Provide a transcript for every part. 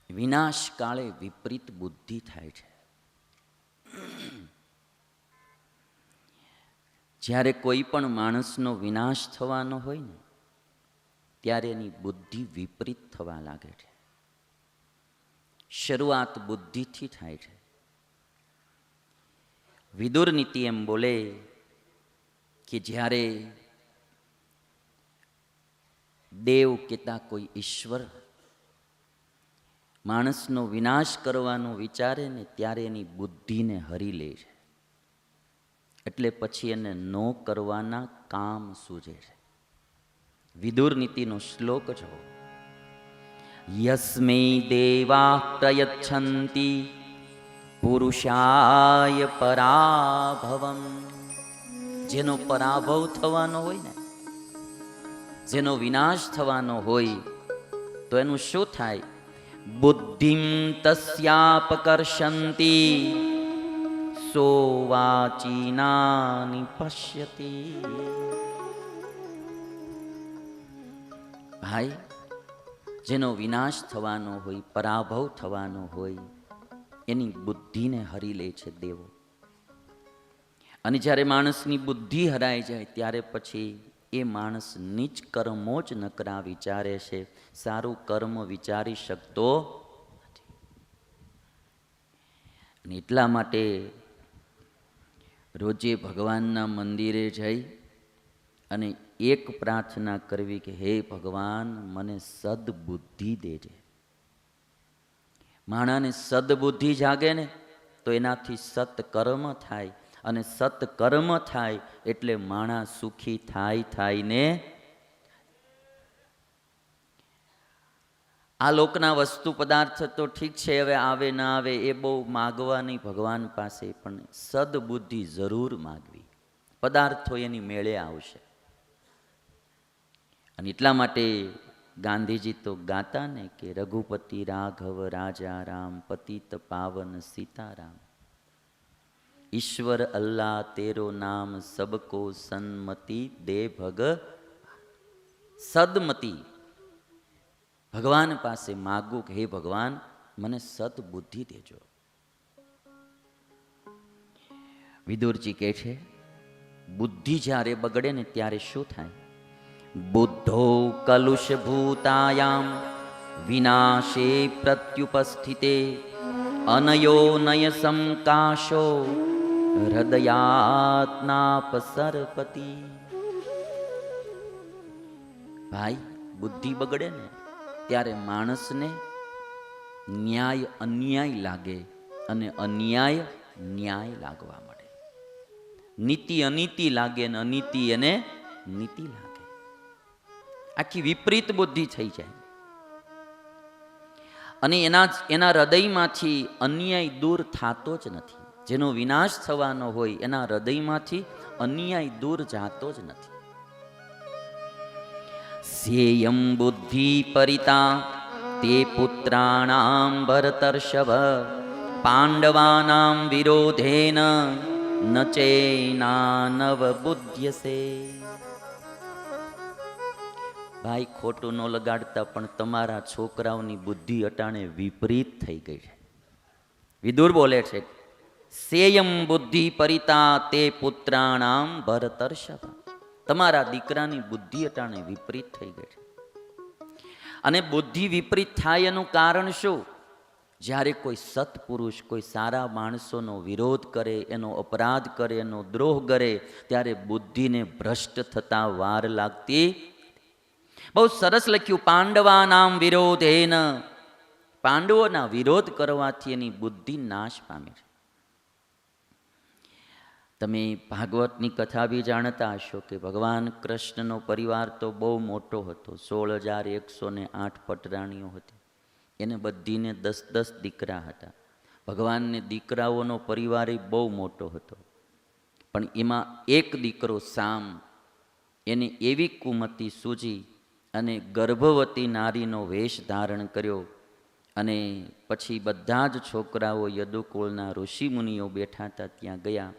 વિનાશ કાળે વિપરીત બુદ્ધિ થાય છે. જ્યારે કોઈ પણ માણસનો વિનાશ થવાનો હોય ને ત્યારે એની બુદ્ધિ વિપરીત થવા લાગે છે. શરૂઆત બુદ્ધિથી થાય છે. વિદુર નીતિ એમ બોલે કે જ્યારે દેવ કેતા કોઈ ઈશ્વર માણસનો વિનાશ કરવાનો વિચારે ને ત્યારે એની બુદ્ધિને હરી લે છે. એટલે પછી એને નો કરવાના કામ સૂઝે છે. વિદુર નીતિનો શ્લોક છો. યસ્મૈ દેવા પ્રયચ્છન્તિ પુરુષાય પરાભવમ. જેનો પરાભવ થવાનો હોય ને, જેનો વિનાશ થવાનો હોય તો એનું શું થાય? બુદ્ધિમ તસ્યાપકર્ષન્તિ સોવાચીનાનિ પશ્યતિ. ભાઈ, જેનો વિનાશ થવાનો હોય, પરાભવ થવાનો હોય, એની બુદ્ધિને હરી લે છે દેવો. અને જ્યારે માણસની બુદ્ધિ હરાઈ જાય ત્યારે પછી એ માણસ નીચ કર્મો જ નકરા વિચારે છે, સારું કર્મ વિચારી શકતો નથી. અને એટલા માટે રોજે ભગવાનના મંદિરે જઈ અને એક પ્રાર્થના કરવી કે હે ભગવાન, મને સદબુદ્ધિ દેજે. માણાને સદબુદ્ધિ જાગે ને તો એનાથી સત્કર્મ થાય, અને સત્કર્મ થાય એટલે માણા સુખી થાય ને. આ લોકના વસ્તુ પદાર્થ તો ઠીક છે, હવે આવે ના આવે એ બહુ માગવા નહીં ભગવાન પાસે, પણ સદબુદ્ધિ જરૂર માગવી. પદાર્થો એની મેળે આવશે. અને એટલા માટે ગાંધીજી તો ગાતા ને કે રઘુપતિ રાઘવ રાજા રામ પતિત પાવન સીતારામ. ઈશ્વર અલ્લાહ તેરો નામ સબકો સન્મતિ દે ભગ. સદમતિ ભગવાન પાસે માગું કે હે ભગવાન, મને સદબુદ્ધિ દેજો. વિદુરજી કહે છે બુદ્ધિ જ્યારે બગડે ને ત્યારે શું થાય? બુદ્ધો કલુષ ભૂતાયામ વિનાશે પ્રત્યુપસ્થિતે અનયો નય સંકાશો હૃદયાત્નાપસરપતિ. ભાઈ, બુદ્ધિ બગડે ને ત્યારે માણસને ન્યાય અન્યાય લાગે અને અન્યાય ન્યાય લાગવા મળે. નીતિ અનીતિ લાગે ને અનીતિ એને નીતિ લાગે. આખી વિપરીત બુદ્ધિ થઈ જાય. અને એના હૃદયમાંથી અન્યાય દૂર થતો જ નથી. જેનો વિનાશ થવાનો હોય એના હૃદયમાંથી અન્યાય દૂર જાતો જ નથી. સેયમ બુદ્ધિ પરિતા તે પુત્રાણામ ભરતર્ષભ પાંડવાનામ વિરોધેન ન ચૈનાનવ બુદ્ધ્યસે. ભાઈ, ખોટું ન લગાડતા, પણ તમારા છોકરાઓની બુદ્ધિ અટાણે વિપરીત થઈ ગઈ છે. વિદુર બોલે છે સેયમ બુદ્ધિ પરિતા તે પુત્રાણામ ભરતર્ષભ. તમારા દીકરાની બુદ્ધિ અટાણે વિપરીત થઈ ગઈ છે. અને બુદ્ધિ વિપરીત થાય એનું કારણ શું? જ્યારે કોઈ સત્પુરુષ, કોઈ સારા માણસોનો વિરોધ કરે, એનો અપરાધ કરે, એનો દ્રોહ કરે, ત્યારે બુદ્ધિને ભ્રષ્ટ થતા વાર લાગતી. બહુ સરસ લખ્યું, પાંડવાનામ વિરોધેન. પાંડવોના વિરોધ કરવાથી એની બુદ્ધિ નાશ પામે છે. તમે ભાગવતની કથા બી જાણતા હશો કે ભગવાન કૃષ્ણનો પરિવાર તો બહુ મોટો હતો. 16,108 પટરાણીઓ હતી. એને બધીને 10-10 દીકરા હતા. ભગવાનને દીકરાઓનો પરિવાર બહુ મોટો હતો. પણ એમાં એક દીકરો સામ, એને એવી કુમતિ સૂજી અને ગર્ભવતી નારીનો વેશ ધારણ કર્યો. અને પછી બધા જ છોકરાઓ યદુકુળના ઋષિમુનિઓ બેઠા હતા ત્યાં ગયા.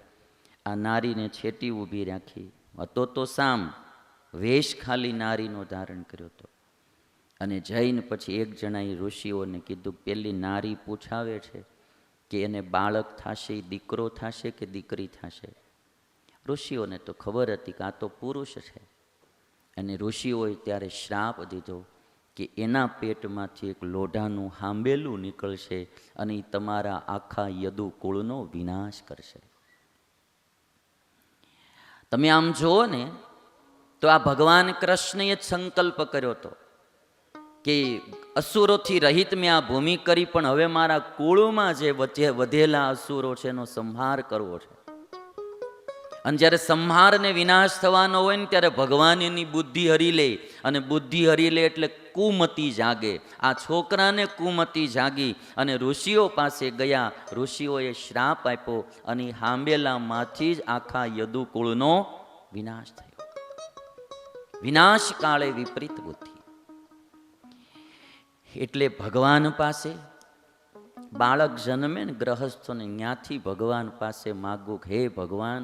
આ નારીને છેટી ઊભી રાખી. હતો તો સામ, વેશ ખાલી નારીનો ધારણ કર્યો હતો. અને જઈને પછી એક જણાએ ઋષિઓને કીધું, પેલી નારી પૂછાવે છે કે એને બાળક થશે, દીકરો થશે કે દીકરી થશે? ઋષિઓને તો ખબર હતી કે આ તો પુરુષ છે. અને ઋષિઓએ ત્યારે શ્રાપ દીધો કે એના પેટમાંથી એક લોઢાનું હાંબેલું નીકળશે અને એ તમારા આખા યદુ કુળનો વિનાશ કરશે. તમે આમ જુઓ ને તો આ ભગવાન કૃષ્ણએ જ સંકલ્પ કર્યો હતો કે અસુરોથી રહિત મેં આ ભૂમિ કરી, પણ હવે મારા કુળમાં જે વધેલા અસુરો છે એનો સંહાર કરવો છે. અને જ્યારે સંહાર ને વિનાશ થવાનો હોય ને ત્યારે ભગવાન એની બુદ્ધિ હરી લે, અને બુદ્ધિ હરી લે એટલે કુમતિ જાગે. આ છોકરાને કુમતિ જાગી અને ઋષિઓ પાસે ગયા. ઋષિઓએ શ્રાપ આપ્યો અને હાંબેલામાંથી જ આખા યદુકુળનો વિનાશ થયો. વિનાશ કાળે વિપરીત બુદ્ધિ. એટલે ભગવાન પાસે બાળક જન્મે ને ગ્રહસ્થોને ત્યાંથી ભગવાન પાસે માગવું, હે ભગવાન,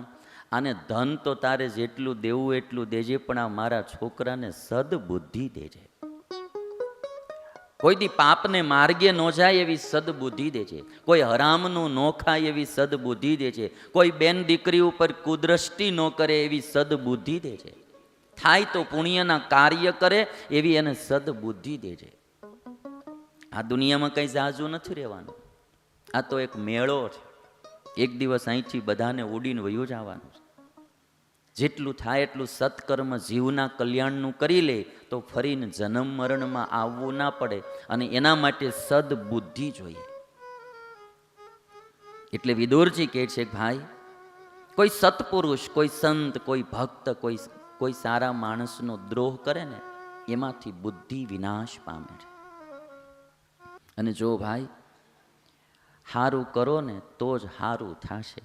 આને ધન તો તારે જેટલું દેવું એટલું દેજે, પણ આ મારા છોકરાને સદબુદ્ધિ દેજે. કોઈ દી પાપને માર્ગે ન જાય એવી સદબુદ્ધિ દેજે, કોઈ હરામનું ન ખાય એવી સદબુદ્ધિ દેજે, કોઈ બેન દીકરી ઉપર કુદ્રષ્ટિ ન કરે એવી સદબુદ્ધિ દેજે, થાય તો પુણ્યના કાર્ય કરે એવી એને સદબુદ્ધિ દેજે. આ દુનિયામાં કંઈ ઝાઝું નથી રહેવાનું. આ તો એક મેળો છે. એક દિવસ અહીંથી બધાને ઉડીને વયું જવાનું છે. જેટલું થાય એટલું સત્કર્મ જીવના કલ્યાણનું કરી લે તો ફરીને જન્મ મરણમાં આવવું ના પડે, અને એના માટે સદબુદ્ધિ જોઈએ. એટલે વિદુરજી કહે છે, ભાઈ, કોઈ સત્પુરુષ, કોઈ સંત, કોઈ ભક્ત, કોઈ સારા માણસનો દ્રોહ કરે ને એમાંથી બુદ્ધિ વિનાશ પામે છે. અને જો ભાઈ સારું કરો ને તો જ સારું થશે.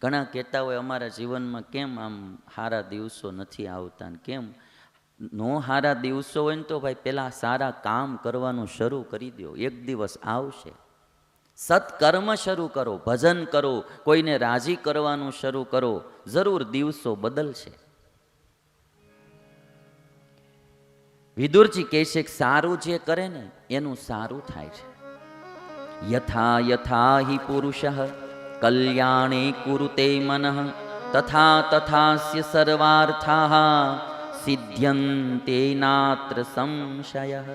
ઘણા કહેતા હોય અમારા જીવનમાં કેમ આમ સારા દિવસો નથી આવતા, ને કેમ નો સારા દિવસો હોય ને તો ભાઈ પહેલાં સારા કામ કરવાનું શરૂ કરી દો, એક દિવસ આવશે. સત્કર્મ શરૂ કરો, ભજન કરો, કોઈને રાજી કરવાનું શરૂ કરો, જરૂર દિવસો બદલશે. વિદુરજી કહે છે કે સારું જે કરે ને એનું સારું થાય છે. યથા યથા હિ પુરુષઃ કલ્યાણે કુરુતે મનઃ તથા તથાસ્ય સર્વાર્થાઃ સિદ્ધ્યન્તે નાત્ર સંશયઃ.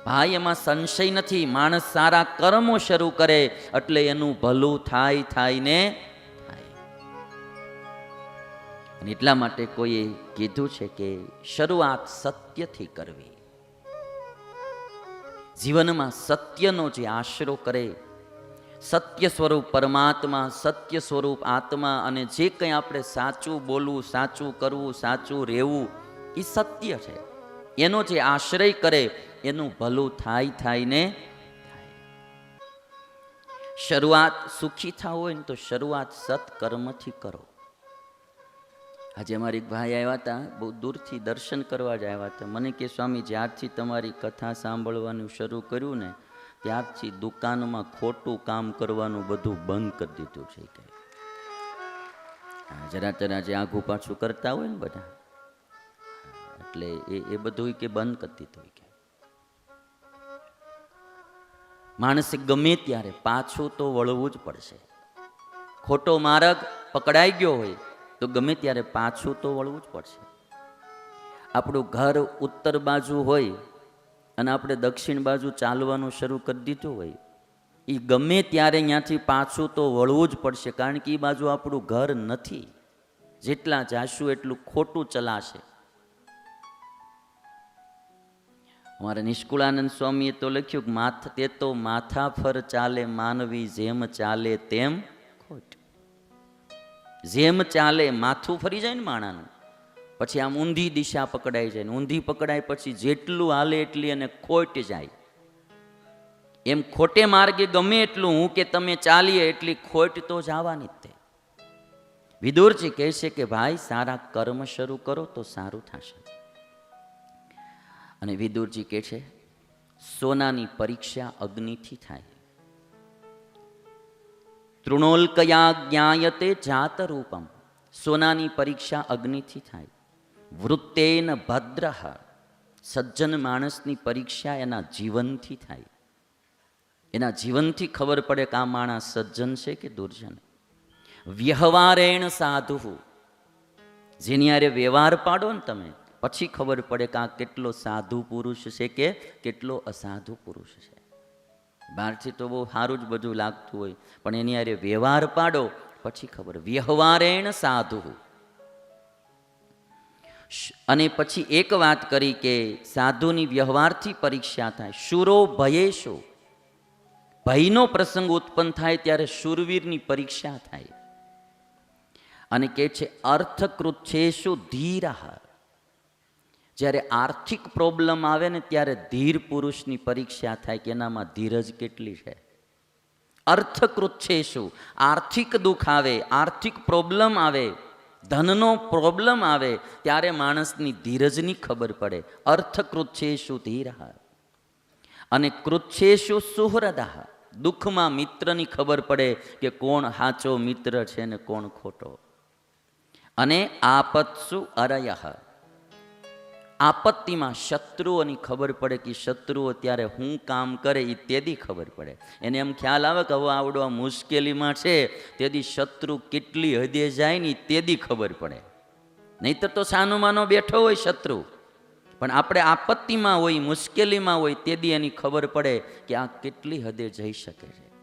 ભાઈ એમાં સંશય નથી. માણસ સારા કર્મો શરૂ કરે એટલે એનું ભલું થાય ને થાય. અને એટલા માટે કોઈએ કીધું છે કે શરૂઆત સત્યથી કરવી. જીવનમાં સત્યનો જે આશરો કરે, સત્ય સ્વરૂપ પરમાત્મા, સત્ય સ્વરૂપ આત્મા, અને જે કંઈ આપણે સાચું બોલવું, સાચું કરવું, સાચું રહેવું એ સત્ય છે. એનો જે આશ્રય કરે એનું ભલું થાય ને થાય. શરૂઆત સુખી થવું હોય ને તો શરૂઆત સત્કર્મથી કરો. આજે અમારી એક ભાઈ આવ્યા હતા, બહુ દૂરથી દર્શન કરવા જ આવ્યા હતા. મને કે સ્વામી, જ્યારથી તમારી કથા સાંભળવાનું શરૂ કર્યું ને ત્યારથી દુકાનમાં ખોટું કામ કરવાનું બધું બંધ કરી દીધું છે. કે જરા જે આઘું પાછું કરતા હોય ને બધા, એટલે એ બધું કે બંધ કરી દીધું. કે માણસે ગમે ત્યારે પાછું તો વળવું જ પડશે. ખોટો માર્ગ પકડાઈ ગયો હોય તો ગમે ત્યારે પાછું તો વળવું જ પડશે. આપણું ઘર ઉત્તર બાજુ હોય અને આપણે દક્ષિણ બાજુ ચાલવાનું શરૂ કરી દીધું હોય, એ ગમે ત્યારે ત્યાંથી પાછું તો વળવું જ પડશે, કારણ કે એ બાજુ આપણું ઘર નથી. જેટલા જાશું એટલું ખોટું ચલાશે. અમારા નિષ્કુળાનંદ સ્વામીએ તો લખ્યું કે તે તો માથા પર ચાલે માનવી, જેમ ચાલે તેમ ખોટ. જેમ ચાલે, માથું ફરી જાય ને માણાનું, પછી આમ ઊંધી દિશા પકડાઈ જાય, ઊંધી પકડાય પછી જેટલું હાલે એટલી અને ખોટ જાય. એમ ખોટે માર્ગે ગમે એટલું હું કે તમે ચાલીએ એટલી ખોટ તો જવાની જ તે. વિદુરજી કહે છે કે ભાઈ સારા કર્મ શરૂ કરો તો સારું થશે. અને વિદુરજી કહે છે સોનાની પરીક્ષા અગ્નિથી થાય. તૃણોલ્કયા જ્ઞાયતે જાત રૂપમ. સોનાની પરીક્ષા અગ્નિથી થાય. વૃત્તેન ભદ્રઃ. સજ્જન માણસની પરીક્ષા એના જીવનથી થાય. એના જીવનથી ખબર પડે કે આ માણસ સજ્જન છે કે દુર્જન. વ્યવહારેણ સાધુ, જેની હારે વ્યવહાર પાડો ને તમે, પછી ખબર પડે કે આ કેટલો સાધુ પુરુષ છે કે કેટલો અસાધુ પુરુષ છે. બહારથી તો બહુ સારું જ બધું લાગતું હોય, પણ એની હારે વ્યવહાર પાડો પછી ખબર. વ્યવહારેણ સાધુ. અને પછી એક વાત કરી કે સાધુની વ્યવહારથી પરીક્ષા થાય. શુરો ભયેશો, ભયનો પ્રસંગ ઉત્પન્ન થાય ત્યારે શૂરવીરની પરીક્ષા થાય. અને કે છે અર્થકૃચ્છેશુ ધીરઃ, જ્યારે આર્થિક પ્રોબ્લેમ આવે ને ત્યારે ધીર પુરુષની પરીક્ષા થાય કે એનામાં ધીરજ કેટલી છે. અર્થકૃચ્છેશુ, આર્થિક દુઃખ આવે, આર્થિક પ્રોબ્લેમ આવે, ધનનો પ્રોબ્લેમ આવે ત્યારે માણસની ધીરજની ખબર પડે. અર્થકૃચ્છેશુ ધીરઃ. અને કૃચ્છેશુ સુહૃદઃ, દુઃખમાં મિત્રની ખબર પડે કે કોણ સાચો મિત્ર છે ને કોણ ખોટો. અને આપત્સુ અરયઃ, આપત્તિમાં શત્રુઓની ખબર પડે કે શત્રુઓ ત્યારે હું કામ કરે એ તેદી ખબર પડે. એને એમ ખ્યાલ આવે કે હવે આવડો આ મુશ્કેલીમાં છે, તેદી શત્રુ કેટલી હદે જાય ને તેદી ખબર પડે. નહીંતર તો સાનો માનો બેઠો હોય શત્રુ, પણ આપણે આપત્તિમાં હોય, મુશ્કેલીમાં હોય, તેદી એની ખબર પડે કે આ કેટલી હદે જઈ શકે છે.